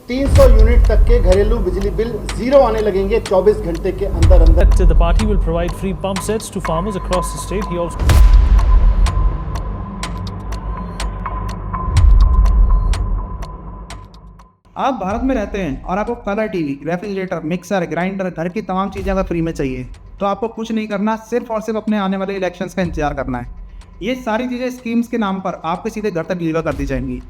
300 unit तक के घरेलू बिजली बिल जीरो आने लगेंगे 24 घंटे के अंदर अंदर। The party will provide free pump sets to farmers across the state. He also आप भारत में रहते हैं और आपको colour TV, refrigerator, mixer, grinder, घर की तमाम चीज़ें अगर फ्री में चाहिए तो आपको कुछ नहीं करना, सिर्फ और सिर्फ अपने आने वाले इलेक्शंस का इंतजार करना है। ये सारी चीज़ें स्कीम्स के नाम पर आपके सीधे घर तक डिलीवर कर दी जाएंगी।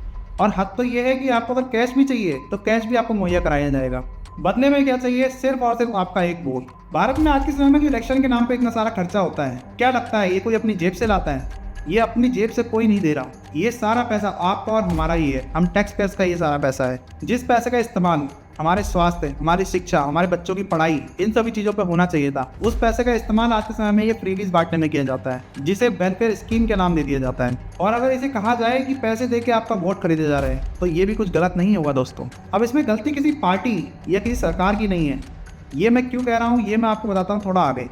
और हद तो ये है कि आपको अगर कैश भी चाहिए तो कैश भी आपको मुहैया कराया जाएगा। बदले में क्या चाहिए? सिर्फ और सिर्फ आपका एक वोट। भारत में आज के समय में जो इलेक्शन के नाम पर इतना सारा खर्चा होता है, क्या लगता है ये कोई अपनी जेब से लाता है? ये अपनी जेब से कोई नहीं दे रहा। ये सारा पैसा आपका और हमारा ही है। हम टैक्स पेयर्स का ये सारा पैसा है। जिस पैसे का इस्तेमाल हमारे स्वास्थ्य, हमारी शिक्षा, हमारे बच्चों की पढ़ाई, इन सभी चीज़ों पर होना चाहिए था, उस पैसे का इस्तेमाल आज के समय में ये फ्रीबीज बांटने में किया जाता है, जिसे वेलफेयर स्कीम के नाम दे दिया जाता है। और अगर इसे कहा जाए कि पैसे दे के आपका वोट खरीदे जा रहे हैं तो ये भी कुछ गलत नहीं होगा दोस्तों। अब इसमें गलती किसी पार्टी या किसी सरकार की नहीं है। ये मैं क्यों कह रहा हूँ ये मैं आपको बताता हूँ थोड़ा आगे।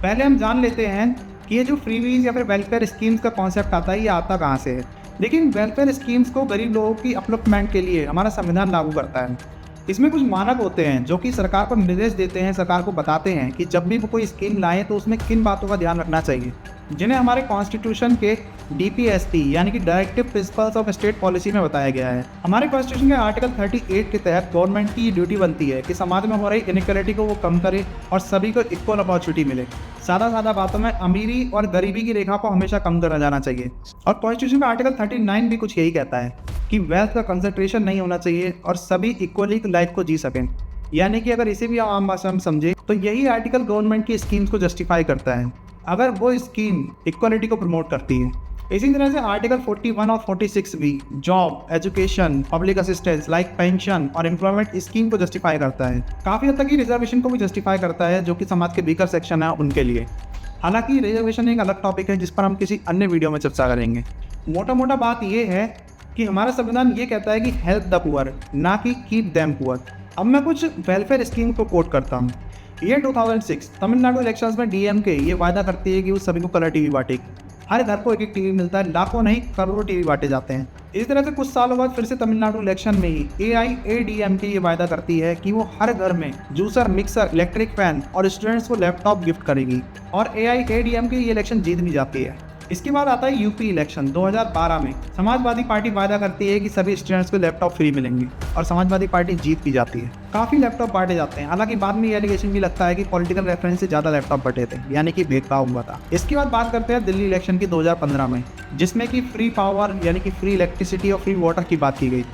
पहले हम जान लेते हैं कि ये जो फ्रीबीज या फिर वेलफेयर स्कीम्स का कॉन्सेप्ट आता है, ये आता कहाँ से है। लेकिन वेलफेयर स्कीम्स को गरीब लोगों की अपलिफ्टमेंट के लिए हमारा संविधान लागू करता है। इसमें कुछ मानक होते हैं जो कि सरकार को निर्देश देते हैं, सरकार को बताते हैं कि जब भी वो कोई स्कीम लाएं तो उसमें किन बातों का ध्यान रखना चाहिए, जिन्हें हमारे कॉन्स्टिट्यूशन के DPSP यानी कि directive principles of state policy में बताया गया है। हमारे कॉन्स्टिट्यूशन के आर्टिकल 38 के तहत गवर्नमेंट की ड्यूटी बनती है कि समाज में हो रही इनइक्वालिटी को वो कम करे और सभी को इक्वल अपॉर्चुनिटी मिले। सादा बातों में अमीरी और गरीबी की रेखा को हमेशा कम करा जाना चाहिए। और कॉन्स्टिट्यूशन का आर्टिकल 39 भी कुछ यही कहता है कि वेल्थ का कंसंट्रेशन नहीं होना चाहिए और सभी इक्वली लाइफ को जी सकें। यानी कि अगर इसे भी आम भाषा में समझे तो यही आर्टिकल गवर्नमेंट की स्कीम्स को जस्टिफाई करता है, अगर वो स्कीम इक्वलिटी को प्रमोट करती है। इसी तरह से आर्टिकल 41 और 46 भी job, education, public assistance like pension और एम्प्लॉयमेंट स्कीम को जस्टिफाई करता है। काफ़ी हद तक रिजर्वेशन को भी जस्टिफाई करता है, जो कि समाज के वीकर सेक्शन है उनके लिए। हालांकि रिजर्वेशन एक अलग टॉपिक है जिस पर हम किसी अन्य वीडियो में चर्चा करेंगे। मोटा बात यह है कि हमारा संविधान ये कहता है कि हेल्प द पुअर, ना कि कीप देम पुअर। अब मैं कुछ वेलफेयर स्कीम को कोट करता हूँ। ये 2006 तमिलनाडु इलेक्शंस में DMK ये वायदा करती है कि वो सभी को कलर टीवी बांटेगी। हर घर को एक टीवी मिलता है, लाखों नहीं करोड़ों टीवी बांटे जाते हैं। इस तरह से कुछ सालों बाद फिर से तमिलनाडु इलेक्शन में ही AIADMK ये वायदा करती है कि वो हर घर में जूसर, मिक्सर, इलेक्ट्रिक फैन और स्टूडेंट्स को लैपटॉप गिफ्ट करेगी। और AIADMK ये इलेक्शन जीत भी जाती है। इसके बाद आता है UP इलेक्शन 2012 में। समाजवादी पार्टी वायदा करती है कि सभी स्टूडेंट्स को लैपटॉप फ्री मिलेंगे और समाजवादी पार्टी जीत भी जाती है। काफ़ी लैपटॉप बांटे जाते हैं। हालांकि बाद में ये एलिगेशन भी लगता है कि पॉलिटिकल रेफरेंस से ज़्यादा लैपटॉप बटे थे, यानी कि भेदभाव हुआ था। इसके बाद बात करते हैं दिल्ली इलेक्शन की 2015 में, जिसमें कि फ्री पावर यानी कि फ्री इलेक्ट्रिसिटी और फ्री वाटर की बात की गई,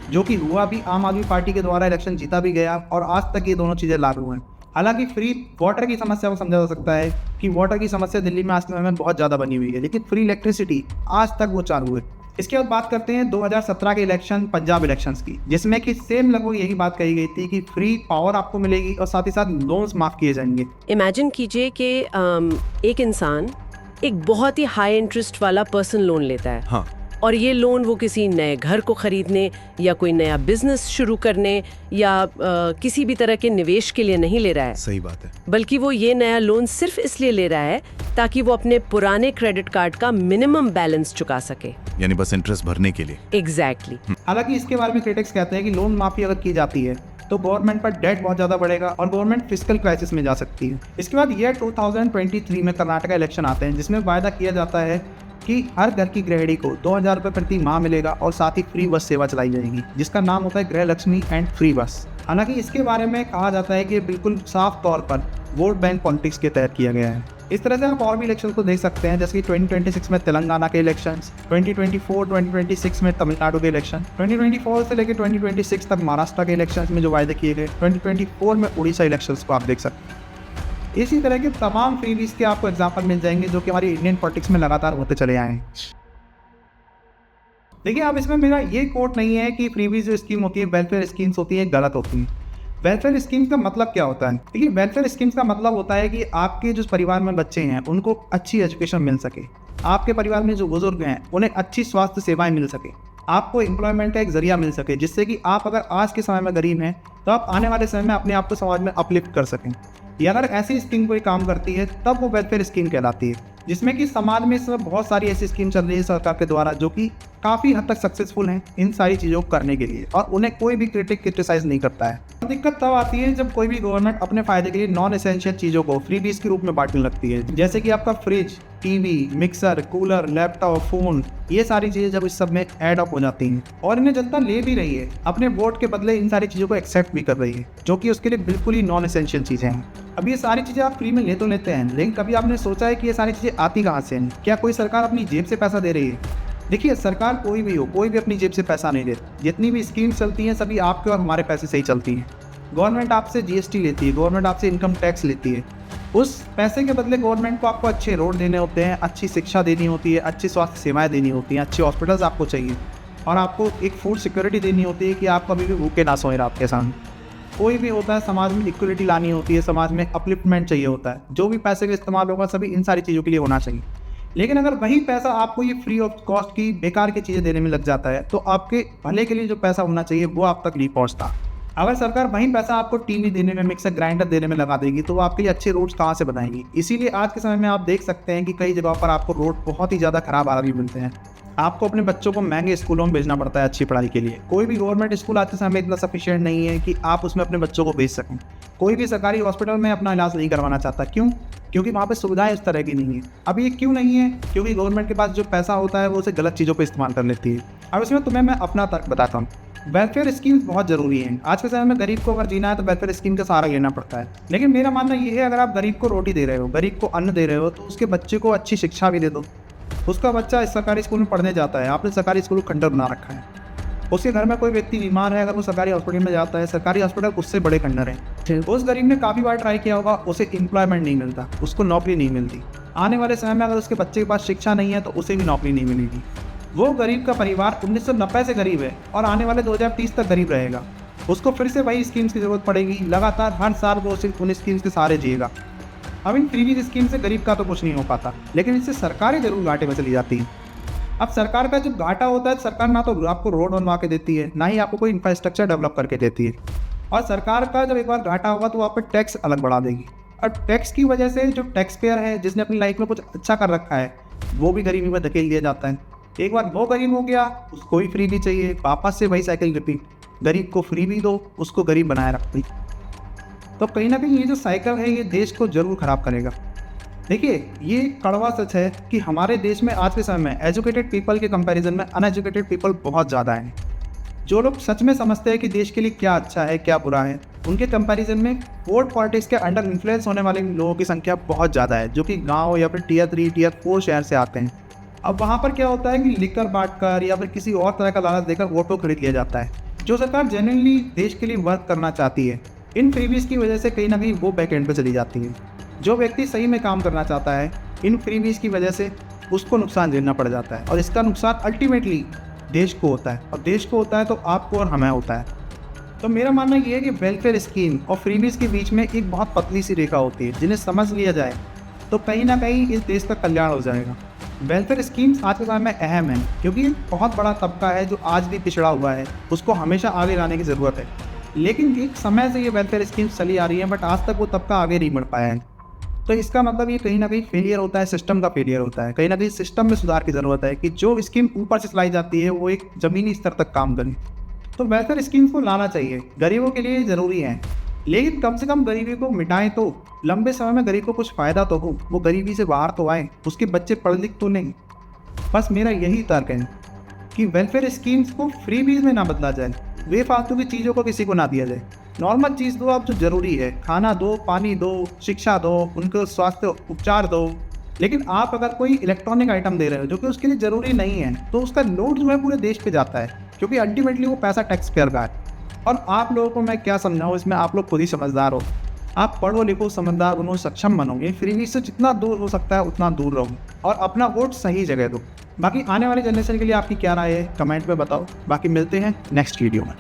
जो कि हुआ भी। आम आदमी पार्टी के द्वारा इलेक्शन जीता भी गया और आज तक ये दोनों चीज़ें लागू हैं। हालांकि फ्री वाटर की समस्या को समझा जा सकता है कि वाटर की समस्या दिल्ली में आज के समय में बहुत ज़्यादा बनी हुई है, लेकिन फ्री इलेक्ट्रिसिटी आज तक वो चालू है। इसके बाद बात करते हैं 2017 के इलेक्शन, पंजाब इलेक्शंस की, जिसमें कि सेम लगभग यही बात कही गई थी कि फ्री पावर आपको मिलेगी और साथ ही साथ लोन्स माफ़ किए जाएंगे। इमेजिन कीजिए कि एक इंसान एक बहुत ही हाई इंटरेस्ट वाला पर्सनल लोन लेता है। हाँ। और ये लोन वो किसी नए घर को खरीदने या कोई नया बिजनेस शुरू करने या किसी भी तरह के निवेश के लिए नहीं ले रहा है। सही बात है। बल्कि वो ये नया लोन सिर्फ इसलिए ले रहा है ताकि वो अपने पुराने क्रेडिट कार्ड का मिनिमम बैलेंस चुका सके, यानी बस इंटरेस्ट भरने के लिए। एग्जैक्टली। हालांकि इसके बारे में क्रिटिक्स कहते हैं कि लोन माफी अगर की जाती है तो गवर्नमेंट पर डेट बहुत ज़्यादा बढ़ेगा और गवर्नमेंट फिस्कल क्राइसिस में जा सकती है। इसके बाद ये 2023 में कर्नाटका इलेक्शन आते हैं, जिसमें वायदा किया जाता है कि हर घर की गृहिणी को 2000 रुपये प्रति माह मिलेगा और साथ ही फ्री बस सेवा चलाई जाएगी, जिसका नाम होता है गृह लक्ष्मी एंड फ्री बस। हालांकि इसके बारे में कहा जाता है कि बिल्कुल साफ तौर पर वोट बैंक पॉलिटिक्स के तहत किया गया है। इस तरह से आप और भी इलेक्शन को देख सकते हैं, जैसे कि 2026 में तेलंगाना के इलेक्शंस, 2024-2026 में तमिलनाडु के इलेक्शन, 2024 से लेकर 2026 तक महाराष्ट्र के इलेक्शंस में जो वायदे किए गए, 2024 में उड़ीसा इलेक्शंस को आप देख सकते हैं। इसी तरह के तमाम फ्रीबीज के आपको एग्जाम्पल मिल जाएंगे जो कि हमारी इंडियन पॉलिटिक्स में लगातार होते चले आए हैं। देखिए, अब इसमें मेरा ये कोट नहीं है कि फ्रीबीज जो स्कीम होती है, वेलफेयर स्कीम्स होती है, गलत होती हैं। वेलफेयर स्कीम्स का मतलब क्या होता है? देखिए, वेलफेयर स्कीम्स का मतलब होता है कि आपके जो परिवार में बच्चे हैं उनको अच्छी एजुकेशन मिल सके, आपके परिवार में जो बुजुर्ग हैं उन्हें अच्छी स्वास्थ्य सेवाएं मिल सके, आपको एम्प्लॉयमेंट का एक जरिया मिल सके, जिससे कि आप अगर आज के समय में गरीब हैं तो आप आने वाले समय में अपने आप को समाज में अपलिफ्ट कर सकें। या अगर ऐसी स्कीम कोई काम करती है तब वो वेलफेयर स्कीम कहलाती है। जिसमें कि समाज में इस समय बहुत सारी ऐसी स्कीम चल रही है सरकार के द्वारा जो कि काफ़ी हद तक सक्सेसफुल हैं इन सारी चीज़ों को करने के लिए, और उन्हें कोई भी क्रिटिसाइज नहीं करता है। दिक्कत तब आती है जब कोई भी गवर्नमेंट अपने फायदे के लिए नॉन एसेंशियल चीज़ों को फ्रीबीज के रूप में बांटने लगती है, जैसे कि आपका fridge, TV, mixer, cooler, laptop, phone, ये सारी चीज़ें जब इस सब में ऐड अप हो जाती हैं और इन्हें जनता ले भी रही है, अपने वोट के बदले इन सारी चीज़ों को एक्सेप्ट भी कर रही है, जो कि उसके लिए बिल्कुल ही नॉन एसेंशियल चीज़ें हैं। अब ये सारी चीज़ें आप फ्री में ले तो लेते हैं, लेकिन कभी आपने सोचा है कि ये सारी चीज़ें आती कहाँ से हैं? क्या कोई सरकार अपनी जेब से पैसा दे रही है? देखिए, सरकार कोई भी हो, कोई भी अपनी जेब से पैसा नहीं देती। जितनी भी स्कीम्स चलती हैं सभी आपके और हमारे पैसे से ही चलती हैं। गवर्नमेंट आपसे जीएसटी लेती है, गवर्नमेंट आपसे इनकम टैक्स लेती है। उस पैसे के बदले गवर्नमेंट को आपको अच्छे रोड देने होते हैं, अच्छी शिक्षा देनी होती है, अच्छी स्वास्थ्य सेवाएं देनी होती हैं, अच्छे हॉस्पिटल्स आपको चाहिए, और आपको एक फूड सिक्योरिटी देनी होती है कि आप कभी भी भूखे ना सोएं रात के सामने। कोई भी होता है, समाज में इक्वलिटी लानी होती है, समाज में अपलिफ्टमेंट चाहिए होता है। जो भी पैसे का इस्तेमाल होगा सभी इन सारी चीज़ों के लिए होना चाहिए। लेकिन अगर वही पैसा आपको ये फ्री ऑफ कॉस्ट की बेकार की चीज़ें देने में लग जाता है तो आपके भले के लिए जो पैसा होना चाहिए वो आप तक नहीं पहुंचता। अगर सरकार वही पैसा आपको टीवी देने में, मिक्सर ग्राइंडर देने में लगा देगी तो वो आपके लिए अच्छे रोड्स कहाँ से बनाएगी। इसीलिए आज के समय में आप देख सकते हैं कि कई जगहों पर आपको रोड बहुत ही ज़्यादा खराब आदमी मिलते हैं। आपको अपने बच्चों को महंगे स्कूलों में भेजना पड़ता है अच्छी पढ़ाई के लिए। कोई भी गवर्नमेंट स्कूल आज के समय में इतना सफिशिएंट नहीं है कि आप उसमें अपने बच्चों को भेज सकें। कोई भी सरकारी हॉस्पिटल में अपना इलाज नहीं करवाना चाहता। क्यों? क्योंकि वहाँ पे सुविधाएं इस तरह की नहीं है। अब ये क्यों नहीं है? क्योंकि गवर्नमेंट के पास जो पैसा होता है वो उसे गलत चीज़ों पर इस्तेमाल कर लेती है। अब इसमें तुम्हें मैं अपना तर्क बताता हूँ। वेलफेयर स्कीम्स बहुत ज़रूरी हैं। आज के समय में गरीब को अगर जीना है तो वेलफेयर स्कीम का सहारा लेना पड़ता है। लेकिन मेरा मानना ये है, अगर आप गरीब को रोटी दे रहे हो, गरीब को अन्न दे रहे हो, तो उसके बच्चे को अच्छी शिक्षा भी दे दो। उसका बच्चा सरकारी स्कूल में पढ़ने जाता है, आपने सरकारी स्कूल खंडर बना रखा है। उसके घर में कोई व्यक्ति बीमार है, अगर वो सरकारी हॉस्पिटल में जाता है, सरकारी हॉस्पिटल उससे बड़े खंडर हैं। उस गरीब ने काफ़ी बार ट्राई किया होगा, उसे एम्प्लॉयमेंट नहीं मिलता, उसको नौकरी नहीं मिलती। आने वाले समय में अगर उसके बच्चे के पास शिक्षा नहीं है तो उसे भी नौकरी नहीं मिलेगी। वो गरीब का परिवार 1990 से गरीब है और आने वाले 2030 तक गरीब रहेगा। उसको फिर से वही स्कीम्स की ज़रूरत पड़ेगी। लगातार हर साल वो सिर्फ उन स्कीम्स के सहारे जिएगा। अब इन फ्रीबीज स्कीम से गरीब का तो कुछ नहीं हो पाता, लेकिन इससे सरकारें जरूर घाटे में चली जाती हैं। अब सरकार का जब घाटा होता है, सरकार ना तो आपको रोड बनवा के देती है, ना ही आपको कोई इंफ्रास्ट्रक्चर डेवलप करके देती है। और सरकार का जब एक बार घाटा होगा तो आप पर टैक्स अलग बढ़ा देगी। और टैक्स की वजह से जो टैक्स पेयर है, जिसने अपनी लाइफ में कुछ अच्छा कर रखा है, वो भी गरीबी में धकेल दिया जाता है। एक बार वो गरीब हो गया, उसको भी फ्री भी चाहिए, वापस से वही साइकिल रिपीट। गरीब को फ्री भी दो, उसको गरीब बनाए रखो। तो कहीं ना कहीं ये जो साइकिल है ये देश को जरूर खराब करेगा। देखिए, ये कड़वा सच है कि हमारे देश में आज के समय में एजुकेटेड पीपल के कंपैरिजन में अनएजुकेटेड पीपल बहुत ज़्यादा हैं। जो लोग सच में समझते हैं कि देश के लिए क्या अच्छा है क्या बुरा है, उनके कंपैरिजन में वोट पॉलिटिक्स के अंडर इन्फ्लुएंस होने वाले लोगों की संख्या बहुत ज़्यादा है, जो कि गाँव या फिर टियर 3, टियर 4 शहर से आते हैं। अब वहाँ पर क्या होता है कि लिकर बांटकर या फिर किसी और तरह का लालच देकर वोटों खरीद लिया जाता है। जो सरकार जेन्युइनली देश के लिए वर्क करना चाहती है, इन फ्रीबीज की वजह से कहीं ना कहीं वो बैक एंड पे चली जाती है। जो व्यक्ति सही में काम करना चाहता है, इन फ्रीबीज की वजह से उसको नुकसान झेलना पड़ जाता है, और इसका नुकसान अल्टीमेटली देश को होता है, और देश को होता है तो आपको और हमें होता है। तो मेरा मानना ये है कि वेलफेयर स्कीम और फ्रीबीज के बीच में एक बहुत पतली सी रेखा होती है, जिन्हें समझ लिया जाए तो कहीं ना कहीं इस देश का कल्याण हो जाएगा। वेलफेयर स्कीम्स आज के समय में अहम है, क्योंकि बहुत बड़ा तबका है जो आज भी पिछड़ा हुआ है, उसको हमेशा आगे लाने की ज़रूरत है। लेकिन एक समय से ये वेलफेयर स्कीम्स चली आ रही हैं, बट आज तक वो तबका आगे नहीं बढ़ पाया है। तो इसका मतलब ये कहीं ना कहीं फेलियर होता है, सिस्टम का फेलियर होता है। कहीं ना कहीं सिस्टम में सुधार की ज़रूरत है कि जो स्कीम ऊपर से चलाई जाती है वो एक ज़मीनी स्तर तक काम करे। तो वेलफेयर स्कीम्स को लाना चाहिए, गरीबों के लिए ज़रूरी है, लेकिन कम से कम गरीबी को मिटाएं तो लंबे समय में गरीब को कुछ फ़ायदा तो हो, वो गरीबी से बाहर तो आए, उसके बच्चे पढ़ लिख तो नहीं। बस मेरा यही तर्क है कि वेलफेयर स्कीम्स को फ्रीबीज में ना बदला जाए, बेफालतू की चीज़ों को किसी को ना दिया जाए। नॉर्मल चीज़ दो आप जो ज़रूरी है, खाना दो, पानी दो, शिक्षा दो, उनको स्वास्थ्य उपचार दो। लेकिन आप अगर कोई इलेक्ट्रॉनिक आइटम दे रहे हो जो कि उसके लिए ज़रूरी नहीं है, तो उसका लोड जो है पूरे देश पे जाता है, क्योंकि अल्टीमेटली वो पैसा टैक्स पेयर का है। और आप लोगों को मैं क्या समझाऊँ, इसमें आप लोग खुद ही समझदार हो। आप पढ़ो लिखो, समझदार बनो, सक्षम बनोगे, फ्रीबीज से जितना दूर हो सकता है उतना दूर रहो, और अपना वोट सही जगह दो। बाकी आने वाली जनरेशन के लिए आपकी क्या राय है, कमेंट में बताओ। बाकी मिलते हैं नेक्स्ट वीडियो में।